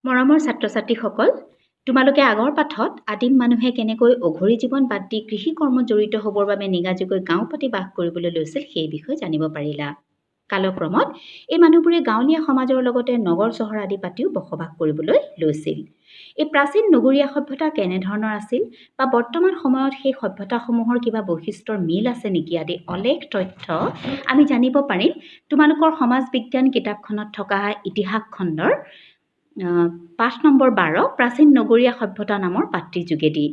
মৰমৰ ছাত্ৰ-ছাত্ৰীসকল, তোমালোকে আগৰ পাঠত আদিম মানুহে কেনেকৈ অঘৰী জীৱন বাদ দি কৃষি কৰ্মত জড়িত হ'বৰ বাবে নিগাজিকৈ গাঁও পাতি বাস কৰিবলৈ লৈছিল সেই বিষয়ে জানিব পাৰিলা। কালক্ৰমত এই মানুহবোৰে গাঁৱলীয়া সমাজৰ লগতে নগৰ চহৰ আদি পাতিও বসবাস কৰিবলৈ লৈছিল। এই প্ৰাচীন নগৰীয়া সভ্যতা কেনেধৰণৰ আছিল বা বৰ্তমান সময়ত সেই সভ্যতাসমূহৰ কিবা বৈশিষ্ট্যৰ মিল আছে নেকি আদি অলেখ তথ্য আমি জানিব পাৰিম তোমালোকৰ সমাজ বিজ্ঞান কিতাপখনত থকা ইতিহাস খণ্ডৰ পাঠ নম্বৰ 12 প্ৰাচীন নগৰীয়া সভ্যতা নামৰ পাঠটিৰ যোগেদি।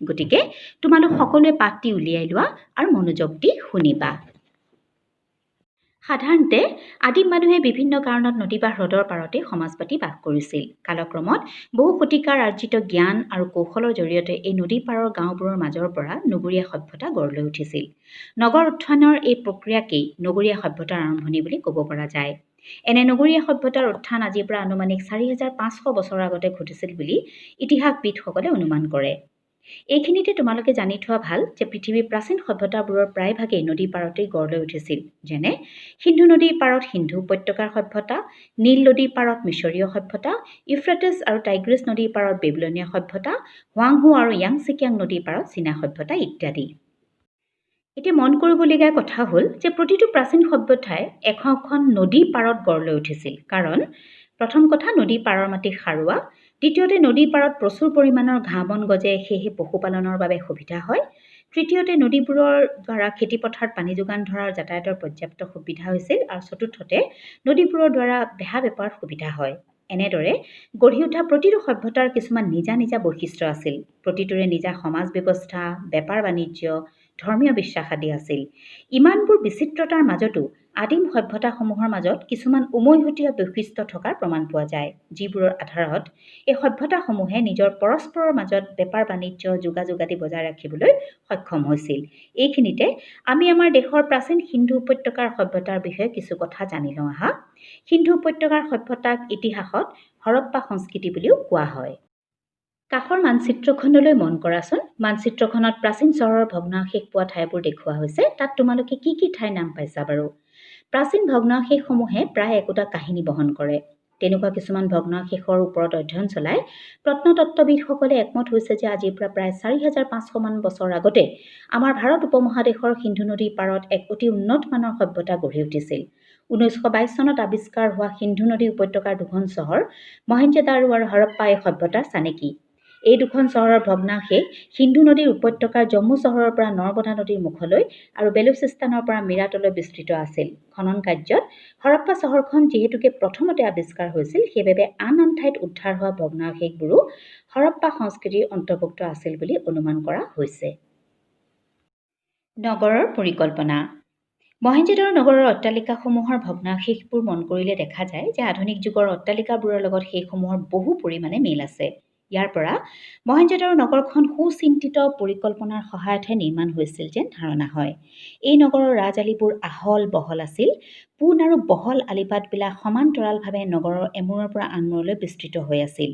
গতিকে তোমালোক সকলোৱে পাঠটি উলিয়াই লোৱা আৰু মনোযোগ দি শুনিবা। সাধাৰণতে আদিম মানুহে বিভিন্ন কাৰণত নদী বা হ্ৰদৰ পাৰতে সমাজ পাতি বাস কৰিছিল। কালক্ৰমত বহু শতিকাৰ আৰ্জিত জ্ঞান আৰু কৌশলৰ জৰিয়তে এই নদী পাৰৰ গাঁওবোৰৰ মাজৰ পৰা নগৰীয়া সভ্যতা গঢ় লৈ উঠিছিল। নগৰ উত্থানৰ এই প্ৰক্ৰিয়াকেই নগৰীয়া সভ্যতাৰ আৰম্ভণি বুলি ক'ব পৰা যায়। এনে নগৰীয়া সভ্যতাৰ উত্থান আজিৰ পৰা আনুমানিক 4500 বছৰৰ আগতে ঘটিছিল বুলি ইতিহাসবিদসকলে অনুমান কৰে। এইখিনিতে তোমালোকে জানি থোৱা ভাল যে পৃথিৱীৰ প্ৰাচীন সভ্যতাবোৰৰ প্ৰায়ভাগেই নদী পাৰতেই গঢ় লৈ উঠিছিল। যেনে সিন্ধু নদীৰ পাৰত সিন্ধু উপত্যকাৰ সভ্যতা, নীল নদীৰ পাৰত মিছৰীয় সভ্যতা, ইউফ্ৰেটিছ আৰু টাইগ্ৰিছ নদীৰ পাৰত বেবিলনীয় সভ্যতা, হুৱাংহো আৰু য়াংচিকিয়াং নদীৰ পাৰত চীনা সভ্যতা ইত্যাদি। এতিয়া মন কৰিবলগীয়া কথা হ'ল যে প্ৰতিটো প্ৰাচীন সভ্যতাই এখন নদীৰ পাৰত গঢ় লৈ উঠিছিল। কাৰণ প্ৰথম কথা, নদীৰ পাৰৰ মাটি সাৰুৱা। দ্বিতীয়তে, নদীৰ পাৰত প্ৰচুৰ পৰিমাণৰ ঘাঁহ বন গজে, সেয়েহে পশুপালনৰ বাবে সুবিধা হয়। তৃতীয়তে, নদীবোৰৰ দ্বাৰা খেতিপথাৰত পানী যোগান ধৰাৰ যাতায়াতৰ পৰ্যাপ্ত সুবিধা হৈছিল। আৰু চতুৰ্থতে, নদীবোৰৰ দ্বাৰা বেহা বেপাৰত সুবিধা হয়। এনেদৰে গঢ়ি উঠা প্ৰতিটো সভ্যতাৰ কিছুমান নিজা নিজা বৈশিষ্ট্য আছিল। প্ৰতিটোৰে নিজা সমাজ ব্যৱস্থা, বেপাৰ বাণিজ্য, ধৰ্মীয় বিশ্বাস আদি আছিল। ইমানবোৰ বিচিত্ৰতাৰ মাজতো আদিম সভ্যতাসমূহৰ মাজত কিছুমান উমৈহতীয়া বৈশিষ্ট্য থকাৰ প্ৰমাণ পোৱা যায়, যিবোৰৰ আধাৰত এই সভ্যতাসমূহে নিজৰ পৰস্পৰৰ মাজত বেপাৰ বাণিজ্য যোগাযোগ আদি বজাই ৰাখিবলৈ সক্ষম হৈছিল। এইখিনিতে আমি আমাৰ দেশৰ প্ৰাচীন সিন্ধু উপত্যকাৰ সভ্যতাৰ বিষয়ে কিছু কথা জানি লওঁ আহা। সিন্ধু উপত্যকাৰ সভ্যতাক ইতিহাসত হৰপ্পা সংস্কৃতি বুলিও কোৱা হয়। কাষৰ মানচিত্ৰখনলৈ মন কৰাচোন। মানচিত্ৰখনত প্ৰাচীন চহৰৰ ভগ্নাৱশেষ পোৱা ঠাইবোৰ দেখুওৱা হৈছে। তাত তোমালোকে কি কি ঠাইৰ নাম পাইছা বাৰু? প্ৰাচীন ভগ্নাৱশেষসমূহে প্ৰায় একোটা কাহিনী বহন কৰে। তেনেকুৱা কিছুমান ভগ্নাৱশেষৰ ওপৰত অধ্যয়ন চলাই প্ৰত্নতত্ত্ববিদসকলে একমত হৈছে যে আজিৰ পৰা প্ৰায় 4500 মান বছৰ আগতে আমাৰ ভাৰত উপমহাদেশৰ সিন্ধু নদীৰ পাৰত এক অতি উন্নত মানৰ সভ্যতা গঢ়ি উঠিছিল। 1922 চনত আৱিষ্কাৰ হোৱা সিন্ধু নদী উপত্যকাৰ দুখন চহৰ মহেঞ্জোদাৰো আৰু হৰপ্পা এই সভ্যতাৰ চানেকি। এই দুখন চহৰৰ ভগ্নাৱশেষ সিন্ধু নদীৰ উপত্যকাৰ জম্মু চহৰৰ পৰা নৰ্মদা নদীৰ মুখলৈ আৰু বেলুচিস্তানৰ পৰা মিৰাটলৈ বিস্তৃত আছিল। খনন কাৰ্যত হৰপ্পা চহৰখন যিহেতুকে প্ৰথমতে আৱিষ্কাৰ হৈছিল, সেইবাবে আন আন ঠাইত উদ্ধাৰ হোৱা ভগ্নাৱশেষবোৰো হৰপ্পা সংস্কৃতিৰ অন্তৰ্ভুক্ত আছিল বুলি অনুমান কৰা হৈছে। নগৰৰ পৰিকল্পনা। মহেঞ্জোদাৰো নগৰৰ অট্টালিকাসমূহৰ ভগ্নাৱশেষবোৰ মন কৰিলে দেখা যায় যে আধুনিক যুগৰ অট্টালিকাবোৰৰ লগত সেইসমূহৰ বহু পৰিমাণে মিল আছে। ইয়াৰ পৰা মহেঞ্জোদাৰো নগৰখন সুচিন্তিত পৰিকল্পনাৰ সহায়তহে নিৰ্মাণ হৈছিল যেন ধাৰণা হয়। এই নগৰৰ ৰাজআলিবোৰ আহল বহল আছিল। পোন আৰু বহল আলিবাটবিলাক সমান্তৰালভাৱে নগৰৰ এমূৰৰ পৰা আনমূৰলৈ বিস্তৃত হৈ আছিল।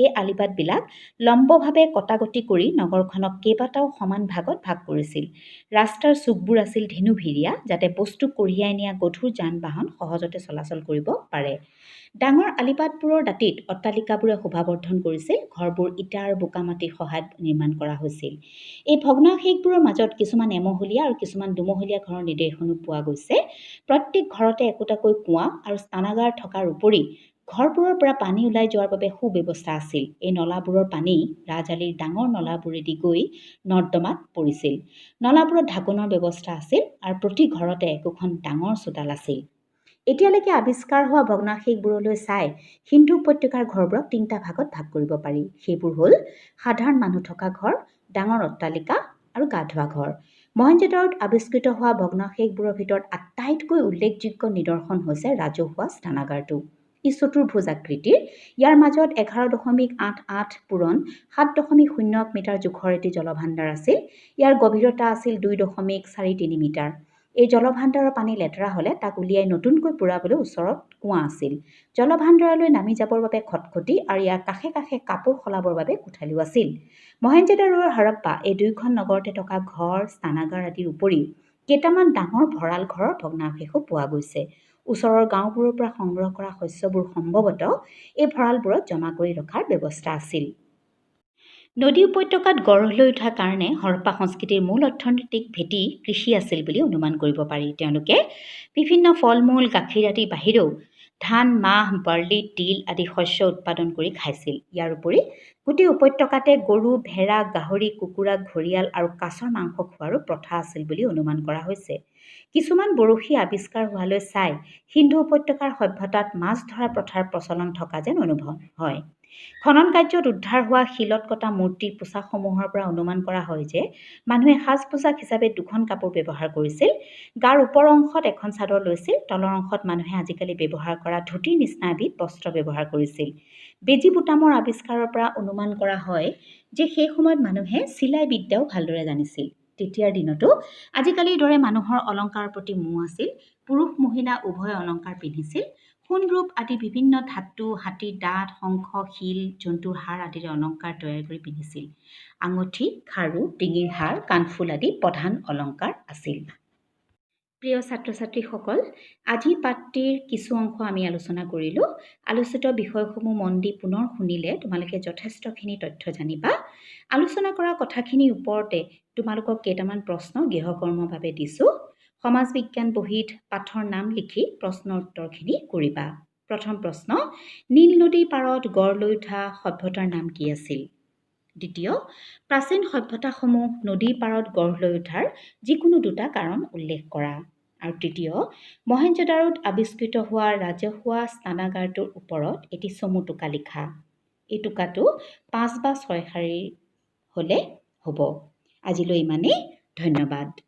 এই আলিবাটবিলাক লম্বভাৱে কটাকটি কৰি নগৰখনক কেইবাটাও সমান ভাগত ভাগ কৰিছিল। ৰাস্তাৰ চুকবোৰ আছিল ধেনুভিৰীয়া, যাতে বস্তু কঢ়িয়াই নিয়া গধুৰ যান বাহন সহজতে চলাচল কৰিব পাৰে। ডাঙৰ আলিবাটবোৰৰ দাঁতিত অট্টালিকাবোৰে শোভাবৰ্ধন কৰিছিল। ঘৰবোৰ ইটা আৰু বোকামাটিৰ সহায়ত নিৰ্মাণ কৰা হৈছিল। এই ভগ্নাৱশেষবোৰৰ মাজত কিছুমান এমহলীয়া আৰু কিছুমান দুমহলীয়া ঘৰৰ নিদৰ্শনো পোৱা গৈছে। প্ৰত্যেক ঘৰতে একোটাকৈ কুঁৱা আৰু স্নানাগাৰ থকাৰ উপৰি ঘৰবোৰৰ পৰা পানী ওলাই যোৱাৰ বাবে সুব্যৱস্থা আছিল। এই নলাবোৰৰ পানী ৰাজআলিৰ ডাঙৰ নলাবোৰেদি গৈ নৰ্দমাত পৰিছিল। নলাবোৰত ঢাকোনৰ ব্যৱস্থা আছিল আৰু প্ৰতি ঘৰতে একোখন ডাঙৰ চোতাল আছিল। এতিয়ালৈকে আৱিষ্কাৰ হোৱা ভগ্নাৱশেষবোৰলৈ চাই সিন্ধু উপত্যকাৰ ঘৰবোৰক 3টা ভাগত ভাগ কৰিব পাৰি। সেইবোৰ হ'ল সাধাৰণ মানুহ থকা ঘৰ, ডাঙৰ অট্টালিকা আৰু গা ধোৱা ঘৰ। মহেঞ্জোদাৰোত আৱিষ্কৃত হোৱা ভগ্নাৱশেষবোৰৰ ভিতৰত আটাইতকৈ উল্লেখযোগ্য নিদৰ্শন হৈছে ৰাজহুৱা স্নানাগাৰটো। ই চতুৰ্ভুজ আকৃতিৰ। ইয়াৰ মাজত 11.88 পূৰণ 7.01 মিটাৰ জোখৰ এটি জলভাণ্ডাৰ আছিল। ইয়াৰ গভীৰতা আছিল 2.43 মিটাৰ। এই জলভাণ্ডাৰৰ পানী লেতেৰা হ'লে তাক উলিয়াই নতুনকৈ পুৰাবলৈ ওচৰত কুঁৱা আছিল। জলভাণ্ডাৰলৈ নামি যাবৰ বাবে খটখটি আৰু ইয়াৰ কাষে কাষে কাপোৰ সলাবৰ বাবে কোঠালিও আছিল। মহেঞ্জোদাৰো আৰু হৰপ্পা এই দুয়োখন নগৰতে থকা ঘৰ, স্নানাগাৰ আদিৰ উপৰি কেইটামান ডাঙৰ ভঁৰাল ঘৰৰ ভগ্নাৱশেষো পোৱা গৈছে। ওচৰৰ গাঁওবোৰৰ পৰা সংগ্ৰহ কৰা শস্যবোৰ সম্ভৱতঃ এই ভঁৰালবোৰত জমা কৰি ৰখাৰ ব্যৱস্থা আছিল। নদী উপত্যকাত গঢ় লৈ উঠা কাৰণে হৰপ্পা সংস্কৃতিৰ মূল অৰ্থনৈতিক ভেটি কৃষি আছিল বুলি অনুমান কৰিব পাৰি। তেওঁলোকে বিভিন্ন ফল-মূল, গাখীৰ আদিৰ বাহিৰেও ধান, মাহ, বাৰ্লি, তিল আদি শস্য উৎপাদন কৰি খাইছিল। ইয়াৰ উপৰি গোটেই উপত্যকাতে গৰু, ভেড়া, গাহৰি, কুকুৰা, ঘৰিয়াল আৰু কাছৰ মাংস খোৱাৰো প্ৰথা আছিল বুলি অনুমান কৰা হৈছে। কিছুমান বৰশী আৱিষ্কাৰ হোৱালৈ চাই সিন্ধু উপত্যকাৰ সভ্যতাত মাছ ধৰা প্ৰথাৰ প্ৰচলন থকা যেন অনুভৱ হয়। খনন কাৰ্যত উদ্ধাৰ হোৱা শিলত কটা মূৰ্তি পোচাকসমূহৰ পৰা অনুমান কৰা হয় যে মানুহে সাজ-পোছাক হিচাপে দুখন কাপোৰ ব্যৱহাৰ কৰিছিল। গাৰ ওপৰ অংশত এখন চাদৰ লৈছিল, তলৰ অংশত মানুহে আজিকালি ব্যৱহাৰ কৰা ধুতিৰ নিচিনা এবিধ বস্ত্ৰ ব্যৱহাৰ কৰিছিল। বেজী বুটামৰ আৱিষ্কাৰৰ পৰা অনুমান কৰা হয় যে সেই সময়ত মানুহে চিলাই বিদ্যাও ভালদৰে জানিছিল। তেতিয়াৰ দিনতো আজিকালিৰ দৰে মানুহৰ অলংকাৰৰ প্ৰতি মোহ আছিল। পুৰুষ-মহিলা উভয় অলংকাৰ পিন্ধিছিল। সোণ, ৰূপ আদি বিভিন্ন ধাতু, হাতীৰ দাঁত, শংখ, শিল, জন্তুৰ হাড় আদিৰে অলংকাৰ তৈয়াৰ কৰি পিন্ধিছিল। আঙুঠি, খাৰু, ডিঙিৰ হাৰ, কাণফুল আদি প্ৰধান অলংকাৰ আছিল। প্ৰিয় ছাত্ৰ-ছাত্ৰীসকল, আজি পাঠটিৰ কিছু অংশ আমি আলোচনা কৰিলোঁ। আলোচিত বিষয়সমূহ মন দি পুনৰ শুনিলে তোমালোকে যথেষ্টখিনি তথ্য জানিবা। আলোচনা কৰা কথাখিনিৰ ওপৰতে তোমালোকক কেইটামান প্ৰশ্ন গৃহকৰ্মৰ বাবে দিছোঁ। সমাজ বিজ্ঞান বহীত পাঠৰ নাম লিখি প্ৰশ্নৰ উত্তৰখিনি কৰিবা। প্ৰথম প্ৰশ্ন, নীল নদীৰ পাৰত গঢ় লৈ উঠা সভ্যতাৰ নাম কি আছিল? দ্বিতীয়, প্ৰাচীন সভ্যতাসমূহ নদীৰ পাৰত গঢ় লৈ উঠাৰ যিকোনো দুটা কাৰণ উল্লেখ কৰা। আৰু তৃতীয়, মহেঞ্জোদাৰোত আৱিষ্কৃত হোৱা ৰাজহুৱা স্নানাগাৰটোৰ ওপৰত এটি চমু টোকা লিখা। এই টোকাটো 5 বা 6 শাৰীৰ হ'লে হ'ব। আজিলৈ ইমানেই। ধন্যবাদ।